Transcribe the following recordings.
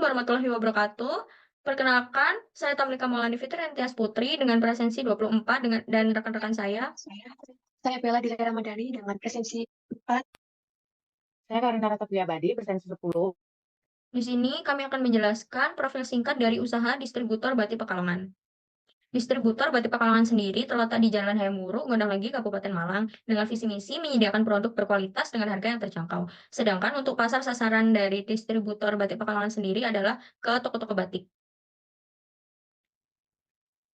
warahmatullahi wabarakatuh. Perkenalkan, saya Tamlika Maulani Fitri Tias Putri dengan presensi 24 dan rekan-rekan saya. Saya Bella Dila Ramadhani dengan presensi 4. Saya Karina Rata Priyabadi, presensi 10. Di sini kami akan menjelaskan profil singkat dari usaha distributor Batik Pekalongan. Distributor Batik Pekalongan sendiri terletak di Jalan Hayamuruk, Gondang Legi, Kabupaten Malang, dengan visi misi menyediakan produk berkualitas dengan harga yang terjangkau. Sedangkan untuk pasar sasaran dari distributor Batik Pekalongan sendiri adalah ke toko-toko batik.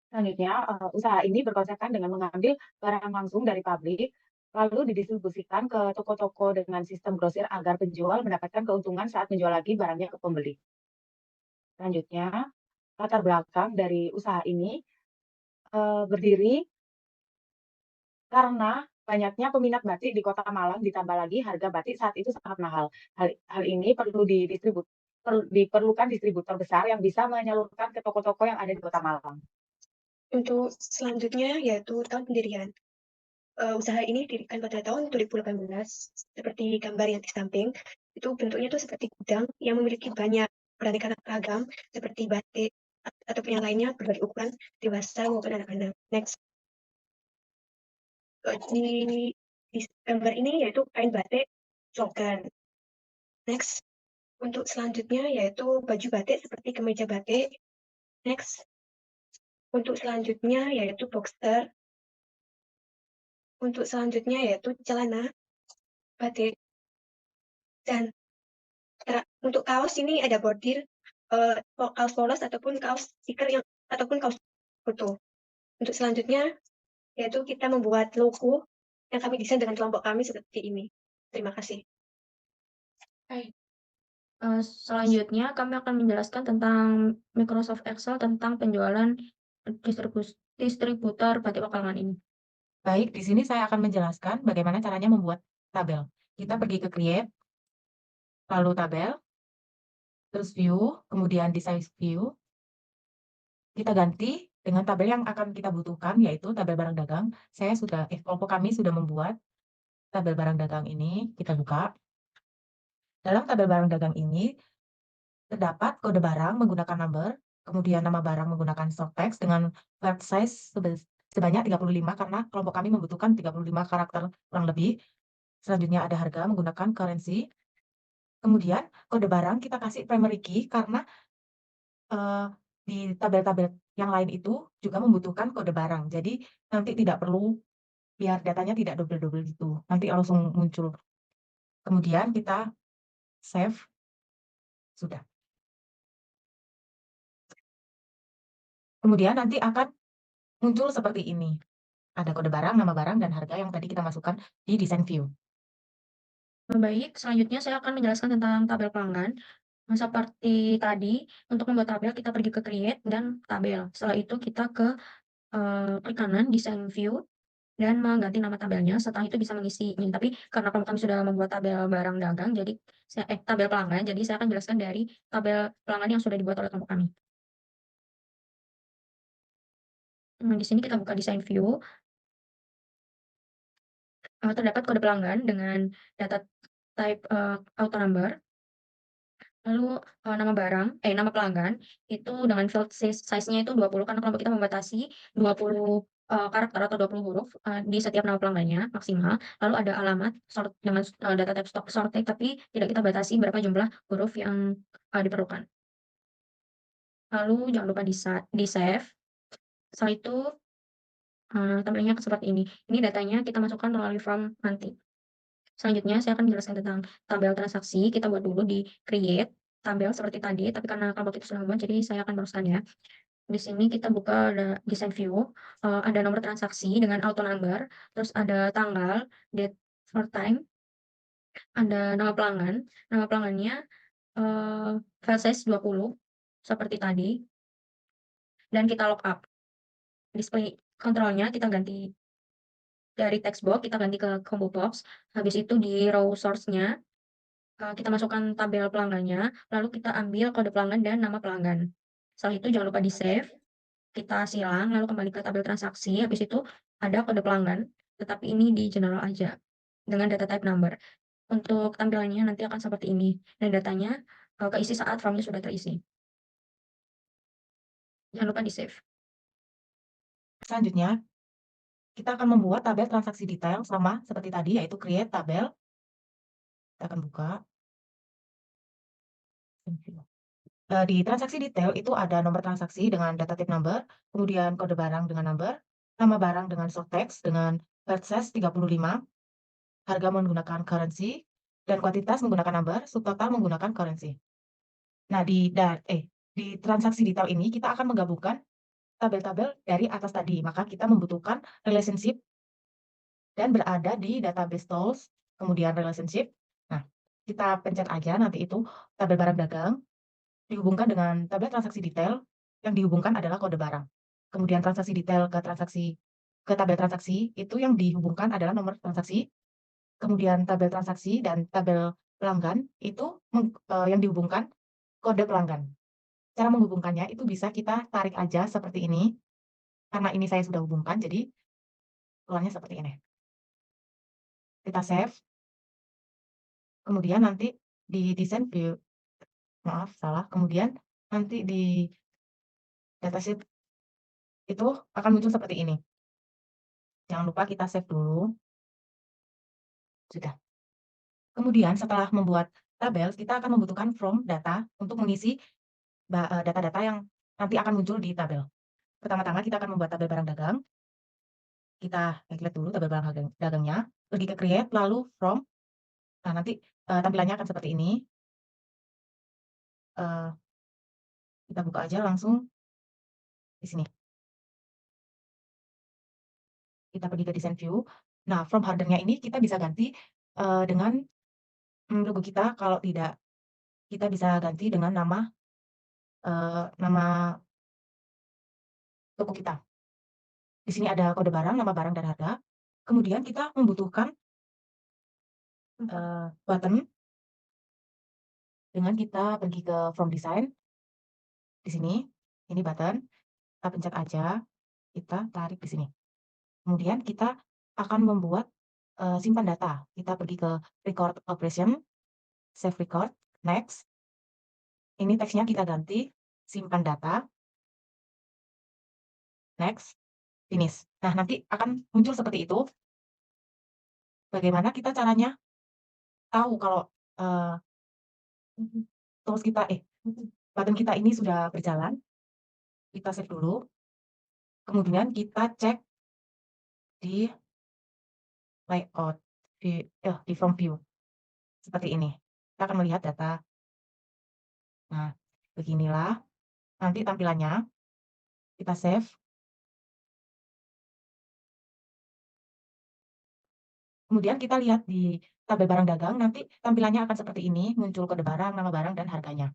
Selanjutnya, usaha ini berkonsepkan dengan mengambil barang langsung dari pabrik, lalu didistribusikan ke toko-toko dengan sistem grosir agar penjual mendapatkan keuntungan saat menjual lagi barangnya ke pembeli. Selanjutnya, latar belakang dari usaha ini berdiri karena banyaknya peminat batik di Kota Malang, ditambah lagi harga batik saat itu sangat mahal. Hal ini diperlukan distributor besar yang bisa menyalurkan ke toko-toko yang ada di Kota Malang. Untuk selanjutnya yaitu tahun pendirian. Usaha ini didirikan pada tahun 2018. Seperti gambar yang di samping, itu bentuknya tuh seperti gudang yang memiliki banyak beraneka ragam seperti batik ataupun yang lainnya berbagai ukuran dewasa maupun anak-anak. Next, di gambar ini yaitu kain batik slogan. Next, untuk selanjutnya yaitu baju batik seperti kemeja batik. Next, untuk selanjutnya yaitu boxer. Untuk selanjutnya yaitu celana batik. Dan untuk kaos ini ada bordir, kaos polos ataupun kaos stiker ataupun kaos foto. Untuk selanjutnya yaitu kita membuat logo yang kami desain dengan kelompok kami seperti ini. Terima kasih. Selanjutnya kami akan menjelaskan tentang Microsoft Excel tentang penjualan distributor Batik Pekalongan ini. Baik, di sini saya akan menjelaskan bagaimana caranya membuat tabel. Kita pergi ke Create, lalu tabel, terus View, kemudian di Size View. Kita ganti dengan tabel yang akan kita butuhkan, yaitu tabel barang dagang. Kelompok kami sudah membuat tabel barang dagang ini. Kita buka. Dalam tabel barang dagang ini, terdapat kode barang menggunakan number, kemudian nama barang menggunakan short text dengan font size sebanyak 35 karena kelompok kami membutuhkan 35 karakter kurang lebih. Selanjutnya ada harga menggunakan currency. Kemudian kode barang kita kasih primary key karena di tabel-tabel yang lain itu juga membutuhkan kode barang. Jadi nanti tidak perlu biar datanya tidak double-double gitu. Nanti langsung muncul. Kemudian kita save. Sudah. Kemudian nanti akan muncul seperti ini. Ada kode barang, nama barang, dan harga yang tadi kita masukkan di design view. Baik, selanjutnya saya akan menjelaskan tentang tabel pelanggan. Seperti tadi, untuk membuat tabel kita pergi ke Create dan Tabel. Setelah itu kita ke klik kanan Design View dan mengganti nama tabelnya. Setelah itu bisa mengisi ini. Tapi karena kami sudah membuat tabel barang dagang, jadi tabel pelanggan, jadi saya akan jelaskan dari tabel pelanggan yang sudah dibuat oleh kelompok kami. Nah, di sini kita buka Design View. Terdapat kode pelanggan dengan data type auto number. Lalu nama pelanggan itu dengan field size-nya itu 20 karena kelompok kita membatasi 20 karakter atau 20 huruf di setiap nama pelanggannya maksimal. Lalu ada alamat dengan data type stock sorted tapi tidak kita batasi berapa jumlah huruf yang diperlukan. Lalu jangan lupa di save. Setelah itu tampilnya seperti ini. Ini datanya kita masukkan melalui form nanti. Selanjutnya saya akan menjelaskan tentang tabel transaksi. Kita buat dulu di create tabel seperti tadi, tapi karena kelompok itu sudah membuat, jadi saya akan meneruskan ya. Di sini kita buka ada design view, ada nomor transaksi dengan auto number, terus ada tanggal, date for time, ada nama pelanggan. Nama pelanggannya file size 20 seperti tadi, dan kita lookup. Display kontrolnya kita ganti dari text box, kita ganti ke combo box. Habis itu di row source-nya kita masukkan tabel pelanggannya, lalu kita ambil kode pelanggan dan nama pelanggan. Setelah itu jangan lupa di-save, kita silang, lalu kembali ke tabel transaksi, habis itu ada kode pelanggan, tetapi ini di general aja, dengan data type number. Untuk tampilannya nanti akan seperti ini, dan datanya keisi saat formnya sudah terisi. Jangan lupa di-save. Selanjutnya, kita akan membuat tabel transaksi detail sama seperti tadi, yaitu create tabel. Kita akan buka. Di transaksi detail itu ada nomor transaksi dengan data type number, kemudian kode barang dengan number, nama barang dengan short text dengan purchase 35, harga menggunakan currency, dan kuantitas menggunakan number, subtotal menggunakan currency. Nah, di transaksi detail ini kita akan menggabungkan tabel-tabel dari atas tadi, maka kita membutuhkan relationship dan berada di database tools, kemudian relationship. Nah, kita pencet aja nanti itu tabel barang dagang dihubungkan dengan tabel transaksi detail, yang dihubungkan adalah kode barang. Kemudian transaksi detail ke tabel transaksi, itu yang dihubungkan adalah nomor transaksi. Kemudian tabel transaksi dan tabel pelanggan itu yang dihubungkan kode pelanggan. Cara menghubungkannya itu bisa kita tarik aja seperti ini. Karena ini saya sudah hubungkan, jadi keluarnya seperti ini. Kita save. Kemudian nanti di design view, maaf salah, kemudian nanti di datasheet itu akan muncul seperti ini. Jangan lupa kita save dulu. Sudah. Kemudian setelah membuat tabel, kita akan membutuhkan from data untuk mengisi data-data yang nanti akan muncul di tabel. Pertama-tama kita akan membuat tabel barang dagang. Kita lihat dulu tabel barang dagangnya, pergi ke create, lalu from. Nah, nanti tampilannya akan seperti ini. Kita buka aja langsung di sini. Kita pergi ke design view. Nah, from header-nya ini kita bisa ganti dengan logo kita. Kalau tidak, kita bisa ganti dengan nama toko kita. Di sini ada kode barang, nama barang, dan harga. Kemudian kita membutuhkan button dengan kita pergi ke from design. Di sini, ini button. Kita pencet aja, kita tarik di sini. Kemudian kita akan membuat simpan data. Kita pergi ke record operation, save record, next. Ini teksnya kita ganti, simpan data, next, finish. Nah, nanti akan muncul seperti itu. Bagaimana kita caranya tahu kalau tools kita, button kita ini sudah berjalan. Kita save dulu. Kemudian kita cek di layout, di from view. Seperti ini. Kita akan melihat data. Nah, beginilah nanti tampilannya. Kita save. Kemudian kita lihat di tabel barang dagang, nanti tampilannya akan seperti ini, muncul kode barang, nama barang, dan harganya.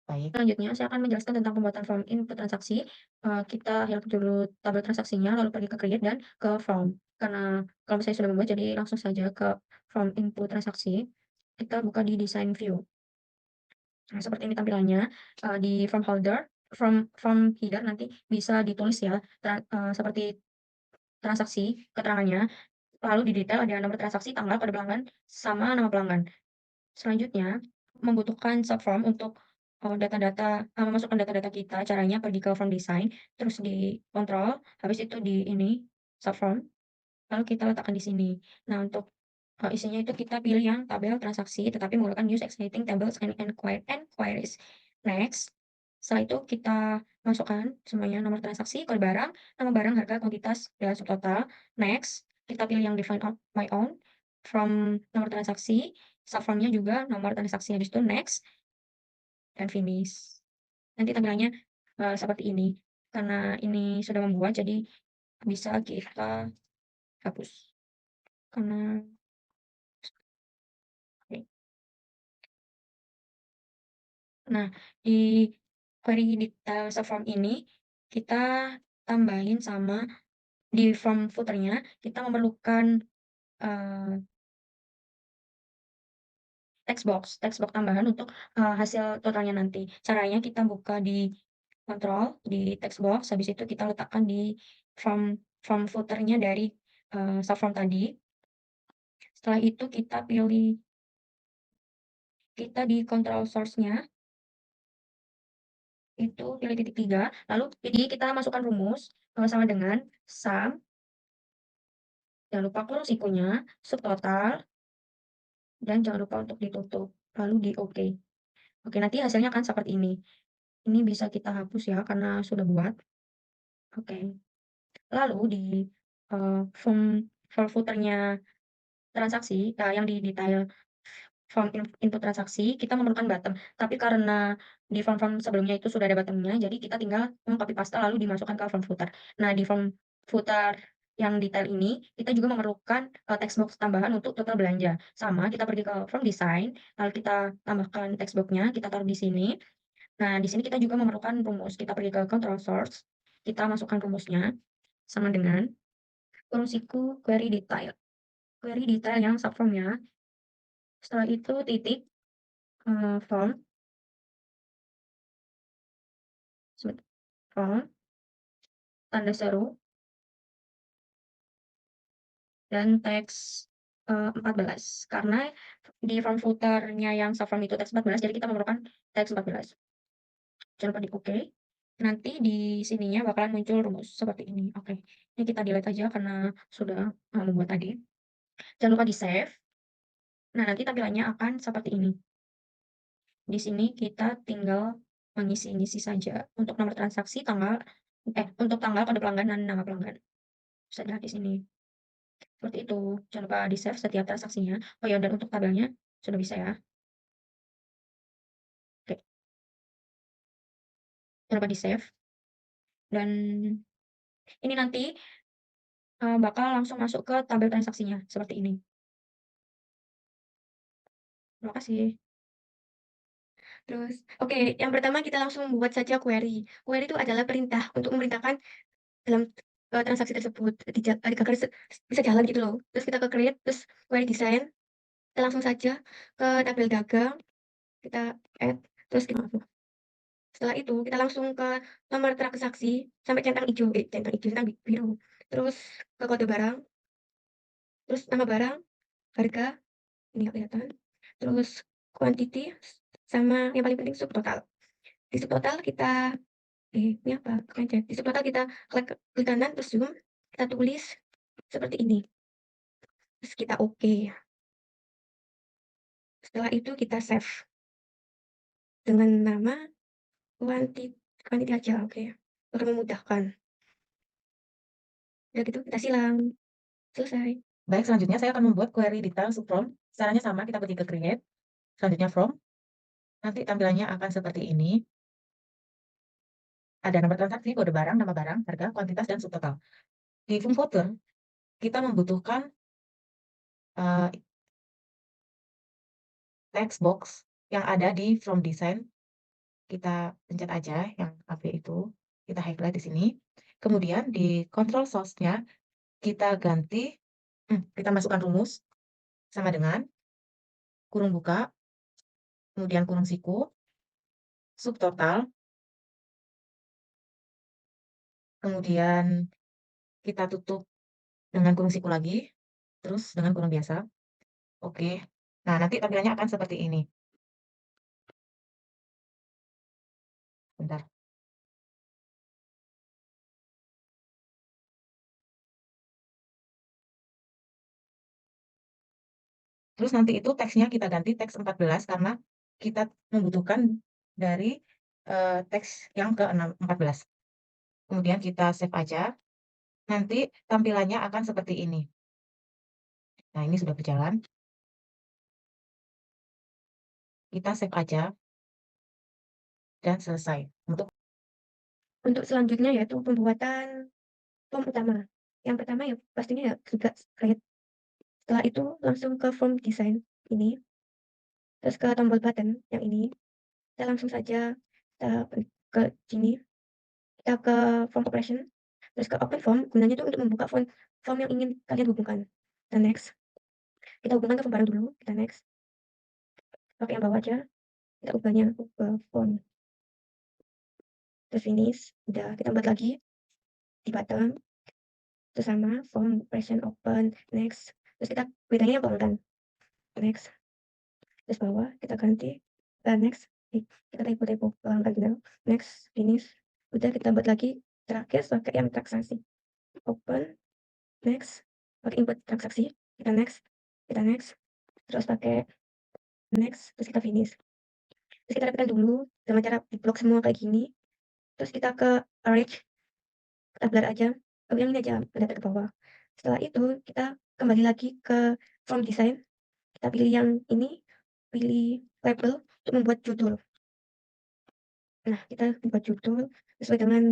Baik. Selanjutnya, saya akan menjelaskan tentang pembuatan form input transaksi. Kita lihat dulu tabel transaksinya, lalu pergi ke create dan ke form. Karena kalau saya sudah membuat, jadi langsung saja ke form input transaksi. Kita buka di design view. Nah, seperti ini tampilannya. Di form header nanti bisa ditulis ya, seperti transaksi, keterangannya. Lalu di detail ada nomor transaksi, tanggal, kode pelanggan, sama nama pelanggan. Selanjutnya, membutuhkan subform untuk memasukkan data-data kita. Caranya pergi ke form design, terus di kontrol, habis itu di ini, subform, lalu kita letakkan di sini. Nah, untuk isinya itu kita pilih yang tabel transaksi, tetapi menggunakan use exciting tables and enquiries. Next, setelah itu kita masukkan semuanya, nomor transaksi, kode barang, nama barang, harga, kuantitas, dan subtotal. Next, kita pilih yang define my own, from nomor transaksi, subformnya juga nomor transaksi, habis itu next, dan finish. Nanti tampilannya seperti ini. Karena ini sudah membuat, jadi bisa kita hapus. Karena Nah, di query detail subform ini, kita tambahin sama di form footer-nya, kita memerlukan text box tambahan untuk hasil totalnya nanti. Caranya kita buka di kontrol, di text box, habis itu kita letakkan di form footer-nya dari subform tadi. Setelah itu kita pilih kita di control source-nya itu pilih titik 3, lalu jadi kita masukkan rumus sama dengan sum, jangan lupa kurung sikunya, subtotal, dan jangan lupa untuk ditutup, lalu di oke. Oke, nanti hasilnya akan seperti ini. Ini bisa kita hapus ya karena sudah buat. Oke. Lalu di form footer-nya transaksi, yang di detail form input transaksi, kita memerlukan button. Tapi karena di form-form sebelumnya itu sudah ada button-nya, jadi kita tinggal meng-copy paste lalu dimasukkan ke form footer. Nah, di form footer yang detail ini, kita juga memerlukan text box tambahan untuk total belanja. Sama, kita pergi ke form design, lalu kita tambahkan text box-nya, kita taruh di sini. Nah, di sini kita juga memerlukan rumus. Kita pergi ke control source, kita masukkan rumusnya sama dengan kurung siku query detail. Query detail yang subform-nya. Setelah itu titik form form tanda seru dan teks 14 karena di form footer-nya yang subform itu teks 14 jadi kita memerlukan teks 14. Jangan lupa di oke. Nanti di sininya bakalan muncul rumus seperti ini. Oke. Ini kita delete aja karena sudah membuat tadi. Jangan lupa di save. Nah, nanti tampilannya akan seperti ini. Di sini kita tinggal mengisi-ngisi saja untuk nomor transaksi, untuk tanggal, kode pelanggan, dan nama pelanggan. Bisa dilihat di sini. Seperti itu. Jangan lupa di-save setiap transaksinya. Oh ya, dan untuk tabelnya sudah bisa ya. Oke. Jangan lupa di-save. Dan ini nanti bakal langsung masuk ke tabel transaksinya seperti ini. Terima kasih. Terus, oke, yang pertama kita langsung buat saja query. Query itu adalah perintah untuk memerintahkan dalam transaksi tersebut agar bisa jalan gitu loh. Terus kita ke create, terus query design, kita langsung saja ke tabel dagang, kita add, terus kita setelah itu kita langsung ke nomor transaksi sampai centang hijau, centang biru. Terus ke kode barang, terus nama barang, harga, ini nggak kelihatan. Terus quantity, sama yang paling penting subtotal. Di subtotal kita, ini apa? Di subtotal kita klik kanan, terus zoom, kita tulis seperti ini. Terus kita oke. Setelah itu kita save dengan nama quantity aja, oke. Akan memudahkan. Udah gitu kita silang. Selesai. Baik, selanjutnya saya akan membuat query detail subform. Caranya sama, kita pergi ke create. Selanjutnya from. Nanti tampilannya akan seperti ini. Ada nomor transaksi, kode barang, nama barang, harga, kuantitas, dan subtotal. Di form footer, kita membutuhkan text box yang ada di from design. Kita pencet aja yang AB itu. Kita highlight di sini. Kemudian di control source-nya, kita ganti, kita masukkan rumus sama dengan kurung buka, kemudian kurung siku, subtotal, kemudian kita tutup dengan kurung siku lagi, terus dengan kurung biasa. Oke. Nah, nanti tampilannya akan seperti ini. Bentar. Terus nanti itu teksnya kita ganti teks 14 karena kita membutuhkan dari teks yang ke-14. Kemudian kita save aja. Nanti tampilannya akan seperti ini. Nah, ini sudah berjalan. Kita save aja. Dan selesai. Untuk selanjutnya yaitu pembuatan form utama. Yang pertama ya pastinya ya juga create. Setelah itu langsung ke form design ini. Terus ke tombol button yang ini. Kita langsung saja kita ke sini. Kita ke form operation. Terus ke open form. Gunanya itu untuk membuka form yang ingin kalian hubungkan. Kita next. Kita hubungkan ke form barang dulu. Kita next. Pakai yang bawah aja. Kita ubahnya ke form. Terus finish. Udah kita buat lagi di button. Terus sama form operation open. Next. Terus kita bedanya yang pelanggan. Next. terus bawah kita ganti, next, kita typo ulang lagi now, next, finish, udah kita buat lagi, terakhir pakai yang transaksi, open, next, pakai input transaksi, kita next, terus pakai next, terus kita finish. Terus kita rapikan dulu dengan cara di-blok semua kayak gini, terus kita ke arrange, kita blur aja, yang ini aja, data ke bawah. Setelah itu kita kembali lagi ke form design, kita pilih yang ini, pilih label untuk membuat judul. Nah, kita buat judul sesuai dengan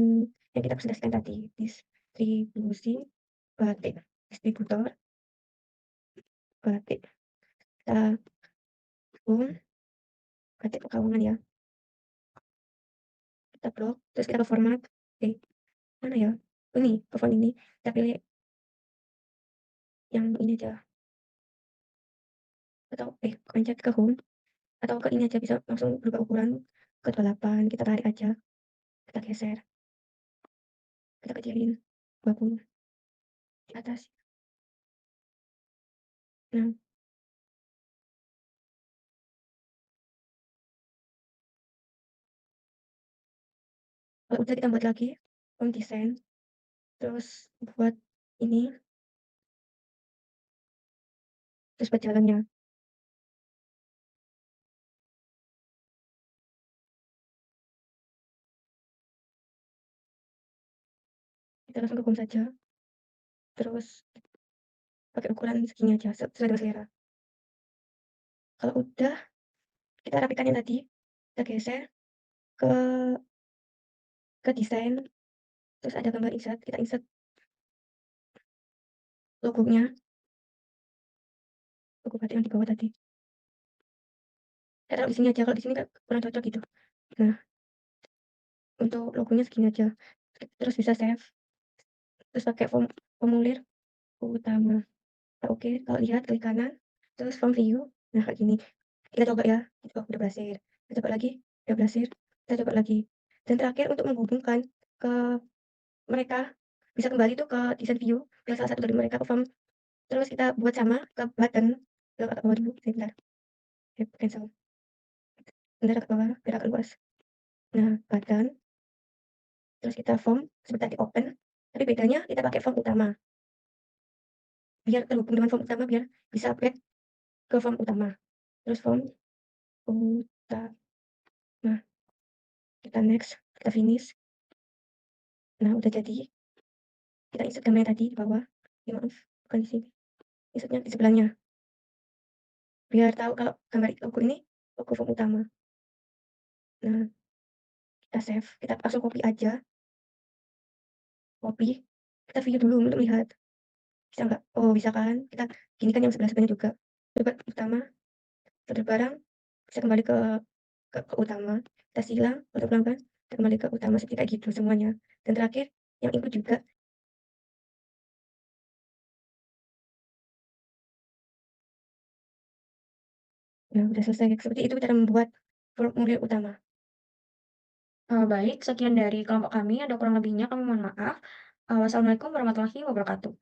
yang kita presentasikan tadi, distribusi batik, distributor batik, kita batik Pekalongan ya. Kita blok, terus kita ke format, mana ya? Ini, ke font ini, kita pilih yang ini aja. Atau pencet ke home, atau ke ini aja, bisa langsung berubah ukuran ke 28, kita tarik aja, kita geser, kita kecilin 20 di atas. Nah, kalau udah kita buat lagi form design, terus buat ini, terus buat jalannya. Kita langsung ke home saja, terus pakai ukuran segini aja, sesuai dengan selera. Kalau udah, kita rapikan yang tadi, kita geser ke desain, terus ada gambar insert, kita insert logonya, logo batik yang di bawah tadi. Saya taruh di sini aja, kalau di sini kan kurang cocok gitu. Nah, untuk logonya segini aja. Terus bisa save, terus pakai formulir utama. Nah, oke, kalau lihat klik kanan, terus form view, nah kayak gini. Kita coba ya, oh udah berhasil. Kita coba lagi, udah berhasil. Kita coba lagi. Dan terakhir untuk menghubungkan ke mereka, bisa kembali tuh ke design view, ke salah satu dari mereka ke form. Terus kita buat sama ke button, ke agak bawah dulu, sebentar. Cancel. Bentar agak bawah, biar agak luas. Nah, button, terus kita form seperti tadi open, tapi bedanya kita pakai form utama. Biar terhubung dengan form utama, biar bisa back ke form utama. Terus form utama. Kita next, kita finish. Nah, udah jadi. Kita insert gambarnya tadi di bawah. Ya, maaf, bukan di sini. Insertnya di sebelahnya. Biar tahu kalau gambar logo ini logo form utama. Nah, kita save, kita langsung copy aja. Copy. Kita view dulu untuk lihat. Bisa nggak? Oh, bisa kan? Kita gini kan yang sebelah-sebelahnya juga. Coba utama, filter barang, bisa kembali ke utama. Kita silang, atau pelan-pelan, kita kembali ke utama seperti kayak gitu semuanya. Dan terakhir, yang input juga. Nah, udah selesai. Seperti itu cara membuat formulir utama. Baik, sekian dari kelompok kami, ada kurang lebihnya kami mohon maaf. Wassalamualaikum warahmatullahi wabarakatuh.